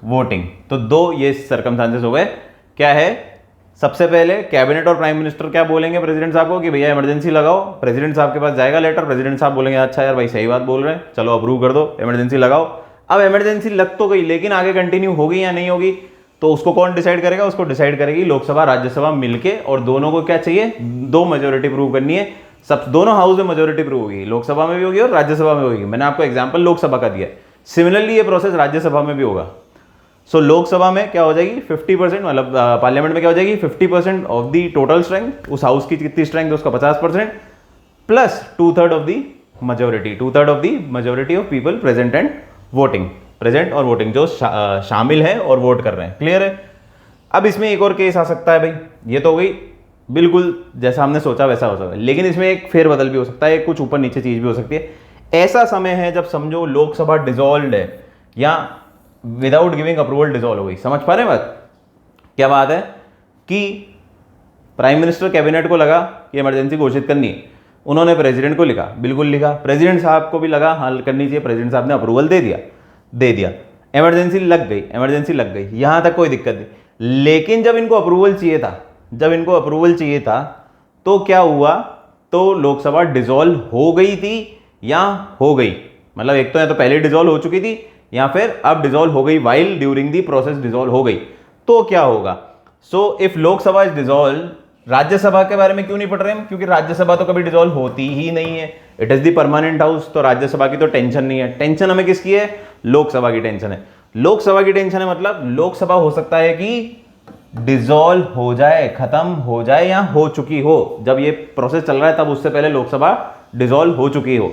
voting. तो दो ये सर्कमस्टांसेस हो गए। क्या है? सबसे पहले कैबिनेट और प्राइम मिनिस्टर क्या बोलेंगे प्रेसिडेंट साहब को कि भैया इमरजेंसी लगाओ। प्रेसिडेंट साहब के पास जाएगा लेटर, प्रेसिडेंट साहब बोलेंगे अच्छा यार भाई सही बात बोल रहे हैं, चलो अप्रूव कर दो, इमरजेंसी लगाओ। अब इमरजेंसी लग तो गई, लेकिन आगे कंटिन्यू होगी या नहीं होगी, तो उसको कौन डिसाइड करेगा? उसको डिसाइड करेगी लोकसभा राज्यसभा मिलके। और दोनों को क्या चाहिए? दो मेजोरिटी प्रूव करनी है। सब दोनों हाउस में मेजोरिटी प्रूव होगी, लोकसभा में भी होगी और राज्यसभा में होगी। मैंने आपको एग्जांपल लोकसभा का दिया है, सिमिलरली ये प्रोसेस राज्यसभा में भी होगा। सो लोकसभा में क्या हो जाएगी? 50%, मतलब पार्लियामेंट में क्या हो जाएगी? 50% ऑफ द टोटल स्ट्रेंथ, उस हाउस की कितनी स्ट्रेंथ है उसका 50%, plus 2/3 of the majority, 2/3 of the majority of people present and voting, present और वोटिंग जो शामिल है और वोट कर रहे हैं। क्लियर है? अब इसमें एक और केस आ सकता है भाई, ये तो हो गई बिल्कुल जैसा हमने सोचा वैसा हो सकता है, लेकिन इसमें एक फेरबदल भी हो सकता है, कुछ ऊपर नीचे चीज भी हो सकती है। ऐसा समय है जब समझो लोकसभा डिसॉल्व है या विदाउट गिविंग अप्रूवल डिसॉल्व हो गई। समझ पा रहे हैं बात? क्या बात है कि प्राइम मिनिस्टर कैबिनेट को लगा कि इमरजेंसी घोषित करनी है, उन्होंने प्रेसिडेंट को लिखा, बिल्कुल लिखा, प्रेसिडेंट साहब को भी लगा हाँ करनी चाहिए, प्रेसिडेंट साहब ने अप्रूवल दे दिया, इमरजेंसी लग गई, यहां तक कोई दिक्कत नहीं। लेकिन जब इनको अप्रूवल चाहिए था तो क्या हुआ? तो लोकसभा डिसॉल्व हो गई थी या हो गई, मतलब एक तो या तो पहले डिसॉल्व हो चुकी थी या फिर अब डिसॉल्व हो गई, while during the process dissolve हो गई। तो क्या होगा? So if Lok Sabha is dissolve, Rajya Sabha के बारे में क्यों नहीं पढ़ रहे हम? क्योंकि राज्यसभा तो कभी डिसॉल्व होती ही नहीं है, it is the permanent house. तो राज्यसभा की तो टेंशन नहीं है। टेंशन हमें किसकी है? लोकसभा की टेंशन है। लोकसभा की टेंशन है मतलब लोकसभा हो सकता है कि डिसॉल्व हो जाए, खत्म हो जाए या हो चुकी हो। जब ये प्रोसेस चल रहा है तब उससे पहले लोकसभा डिसॉल्व हो चुकी हो।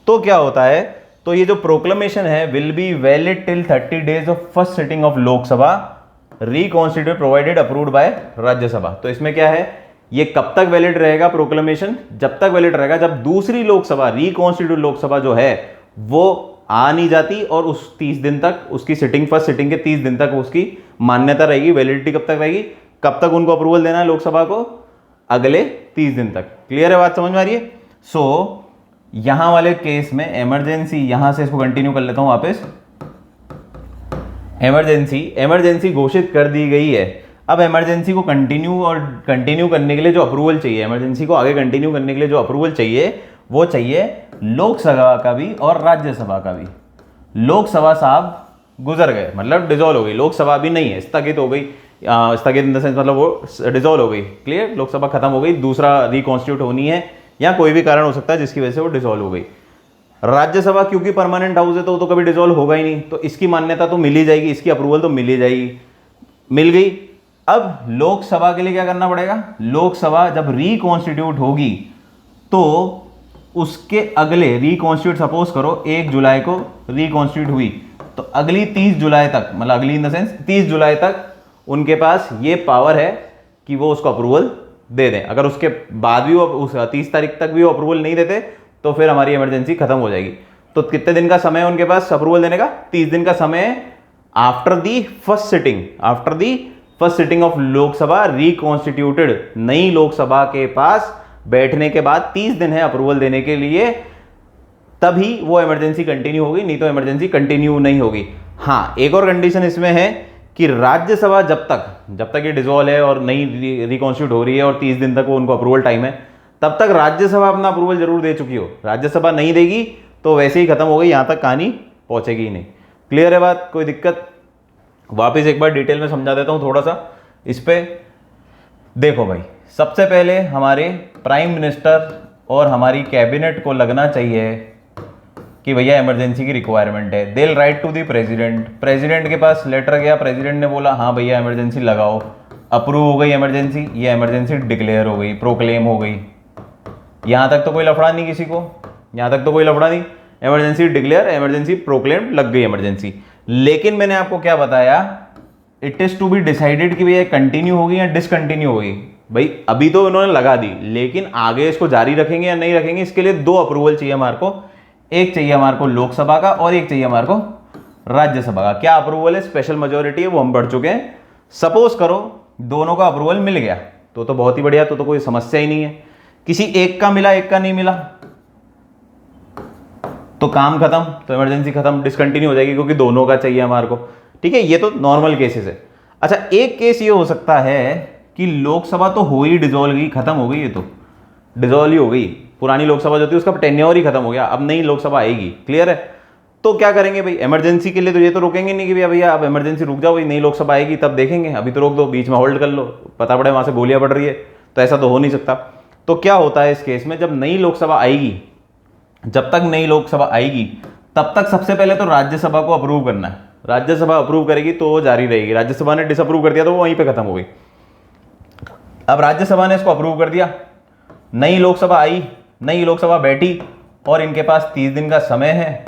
तो क्या होता है? तो ये जो प्रोक्लेमेशन है will be valid till 30 days of first sitting of Lok Sabha reconstitute provided approved by Rajya Sabha. तो इसमें क्या है? ये कब तक वैलिड रहेगा प्रोक्लेमेशन? जब तक वैलिड रहेगा जब दूसरी लोकसभा, रिकॉन्स्टिट्यूट लोकसभा जो है वो आ नहीं जाती और उस 30 दिन तक उसकी सिटिंग, फर्स्ट सिटिंग के 30 दिन तक उसकी मान्यता रहेगी। वैलिडिटी कब तक रहेगी? कब तक उनको अप्रूवल देना है लोकसभा को? अगले 30 दिन तक। क्लियर है बात, समझ में आ रही है? सो यहां वाले केस में इमरजेंसी, यहां से इसको कंटिन्यू कर लेता हूं वापस। इमरजेंसी घोषित कर दी गई है। अब इमरजेंसी को कंटिन्यू करने के लिए जो अप्रूवल चाहिए, इमरजेंसी को आगे कंटिन्यू करने के लिए जो अप्रूवल चाहिए, वो चाहिए लोकसभा का भी और राज्यसभा का भी। लोकसभा साहब गुजर गए, मतलब डिसॉल्व हो गई, लोकसभा भी नहीं है, स्थगित हो गई। स्थगित इन द सेंस मतलब वो डिसॉल्व हो गई। क्लियर, लोकसभा खत्म हो गई, दूसरा रिकॉन्स्टिट्यूट होनी है, या कोई भी कारण हो सकता है जिसकी वजह से वो डिसॉल्व हो गई। राज्यसभा क्योंकि परमानेंट हाउस है तो वो तो कभी डिसॉल्व होगा ही नहीं, तो इसकी मान्यता तो मिल ही जाएगी, इसकी अप्रूवल तो मिल ही जाएगी, मिल गई। अब लोकसभा के लिए क्या करना पड़ेगा? लोकसभा जब रिकॉन्स्टिट्यूट होगी तो उसके अगले रिकॉन्स्टिट्यूट, सपोज करो 1 जुलाई को रिकॉन्स्टिट्यूट हुई, तो अगली 30 जुलाई तक, मतलब अगली इन द सेंस 30 जुलाई तक उनके पास ये पावर है कि वो उसको अप्रूवल दे दें। अगर उसके बाद भी वो उस 30 तारीख तक भी वो अप्रूवल नहीं देते तो फिर हमारी इमरजेंसी खत्म हो जाएगी। तो कितने दिन का समय है उनके पास अप्रूवल देने का? 30 दिन का समय after the first sitting of Lok Sabha reconstituted. नई लोकसभा के पास बैठने के बाद 30 दिन है अप्रूवल देने के लिए, तभी वो इमरजेंसी कंटिन्यू होगी, नहीं तो इमरजेंसी कंटिन्यू नहीं होगी। हाँ, एक और कंडीशन इसमें है कि राज्यसभा जब तक ये डिसॉल्व है और नई रिकॉन्स्टिट्यूट हो रही है और 30 दिन तक वो उनको अप्रूवल टाइम है, तब तक राज्यसभा अपना अप्रूवल जरूर दे चुकी हो। राज्यसभा नहीं देगी तो वैसे ही खत्म हो गई, यहां तक कहानी पहुंचेगी ही नहीं। क्लियर है बात, कोई दिक्कत? वापिस एक बार डिटेल में समझा देता हूं थोड़ा सा इस पे। देखो भाई, सबसे पहले हमारे प्राइम मिनिस्टर और हमारी कैबिनेट को लगना चाहिए कि भैया इमरजेंसी की रिक्वायरमेंट है। They will write to the president, president के पास लेटर गया, प्रेसिडेंट ने बोला हाँ भैया इमरजेंसी लगाओ, अप्रूव हो गई इमरजेंसी, ये इमरजेंसी डिक्लेयर हो गई, प्रोक्लेम हो गई। यहां तक तो कोई लफड़ा नहीं किसी को, यहां तक तो कोई लफड़ा नहीं, इमरजेंसी डिक्लेयर, इमरजेंसी प्रोक्लेम, लग गई इमरजेंसी। लेकिन मैंने आपको क्या बताया, it is to be decided कि भैया कंटिन्यू होगी या डिसकंटिन्यू होगी। भाई अभी तो उन्होंने लगा दी, लेकिन आगे इसको जारी रखेंगे या नहीं रखेंगे, इसके लिए 2 अप्रूवल चाहिए हमारे को। एक चाहिए हमारे को लोकसभा का और एक चाहिए हमारे को राज्यसभा का। क्या अप्रूवल है? स्पेशल मेजोरिटी है, वो हम पढ़ चुके हैं। सपोज करो दोनों का अप्रूवल मिल गया तो बहुत ही बढ़िया, तो कोई समस्या ही नहीं है। किसी एक का मिला, एक का नहीं मिला, तो काम खत्म, तो इमरजेंसी खत्म, डिसकंटिन्यू हो जाएगी, क्योंकि दोनों का चाहिए हमारे को। ठीक है, ये तो नॉर्मल केसेस है। अच्छा, एक केस ये हो सकता है कि लोकसभा तो हो ही डिसॉल्व गई, खत्म हो गई, ये तो डिसॉल्व ही हो गई, पुरानी लोकसभा जो थी उसका टेन्योर ही खत्म हो गया, अब नई लोकसभा आएगी। क्लियर है? तो क्या करेंगे भाई, इमरजेंसी के लिए तो ये तो रोकेंगे नहीं कि भैया अब इमरजेंसी रुक जाओ, भाई नई लोकसभा आएगी तब देखेंगे, अभी तो रोक दो, बीच में होल्ड कर लो, पता पड़े वहां से गोलियां पड़ रही है, तो ऐसा तो हो नहीं सकता। तो क्या होता है इस केस में, जब नई लोकसभा आएगी, जब तक नई लोकसभा आएगी तब तक सबसे पहले तो राज्यसभा को अप्रूव करना है। राज्यसभा अप्रूव करेगी तो वो जारी रहेगी, राज्यसभा ने डिसअप्रूव कर दिया तो वो वहीं पे खत्म हो गई। अब राज्यसभा ने इसको अप्रूव कर दिया, नई लोकसभा आई, नई लोकसभा बैठी और इनके पास 30 दिन का समय है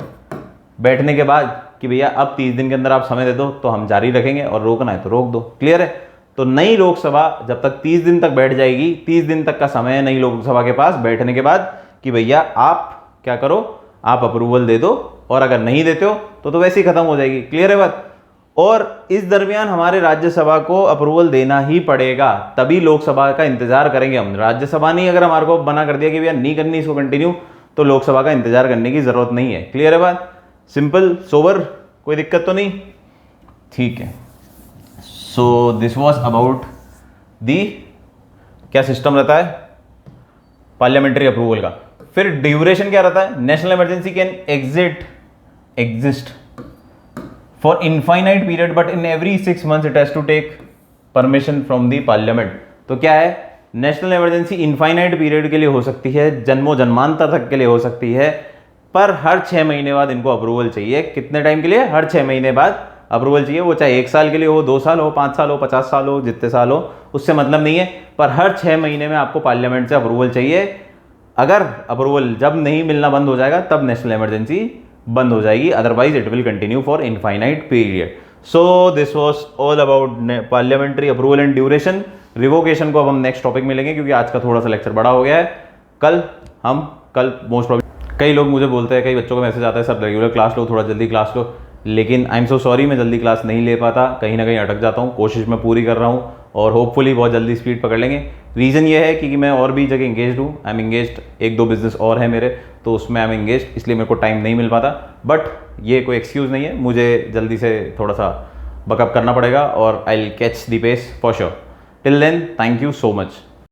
बैठने के बाद कि भैया अब 30 दिन के अंदर आप समय दे दो तो हम जारी रखेंगे, और रोकना है तो रोक दो। क्लियर है? तो नई लोकसभा जब तक 30 दिन तक बैठ जाएगी, 30 दिन तक का समय है नई लोकसभा के पास बैठने के बाद कि भैया आप क्या करो, आप अप्रूवल दे दो, और अगर नहीं देते हो तो वैसे ही खत्म हो जाएगी। क्लियर है बात? और इस दरमियान हमारे राज्यसभा को अप्रूवल देना ही पड़ेगा, तभी लोकसभा का इंतजार करेंगे हम। राज्यसभा ने अगर हमारे को मना कर दिया कि भैया नहीं करनी इसको कंटिन्यू, तो लोकसभा का इंतजार करने की जरूरत नहीं है। क्लियर है बात? सिंपल सोबर, कोई दिक्कत तो नहीं? ठीक है। So this was about the क्या सिस्टम रहता है पार्लियामेंट्री अप्रूवल का। फिर ड्यूरेशन क्या रहता है, national emergency can exist for infinite period but in every 6 months it has to take permission from the parliament। तो क्या है, नेशनल इमरजेंसी इनफाइनाइट पीरियड के लिए हो सकती है, जन्मों जन्मांतर तक के लिए हो सकती है, पर हर 6 महीने बाद इनको अप्रूवल चाहिए। कितने टाइम के लिए? हर 6 महीने बाद अप्रूवल चाहिए। वो चाहे 1 साल के लिए हो, 2 साल हो, 5 साल हो, 50 साल हो, जितने साल हो, उससे मतलब नहीं है, पर हर 6 महीने में आपको पार्लियामेंट से अप्रूवल चाहिए। अगर अप्रूवल जब नहीं मिलना बंद हो जाएगा तब नेशनल इमरजेंसी बंद हो जाएगी, otherwise it will continue for infinite period. So this was all about parliamentary approval and duration. Revocation को अब हम नेक्स्ट टॉपिक में लेंगे, क्योंकि आज का थोड़ा सा लेक्चर बड़ा हो गया है। कल मोस्ट प्रॉब्लम, कई लोग मुझे बोलते हैं, कई बच्चों का मैसेज आता है सर रेगुलर क्लास लो, थोड़ा जल्दी क्लास लो, लेकिन आई एम सो सॉरी मैं जल्दी क्लास नहीं ले पाता, कहीं ना कहीं अटक जाता हूँ। कोशिश मैं पूरी कर रहा हूँ और होपफुली बहुत जल्दी स्पीड पकड़ लेंगे। रीज़न ये है कि मैं और भी जगह इंगेज हूँ, आई एम इंगेज्ड, 1-2 बिजनेस और है मेरे, तो उसमें आई एम इंगेज्ड, इसलिए मेरे को टाइम नहीं मिल पाता। बट ये कोई एक्सक्यूज़ नहीं है, मुझे जल्दी से थोड़ा सा बकअप करना पड़ेगा और I will catch the pace for sure. Till then, thank you so much.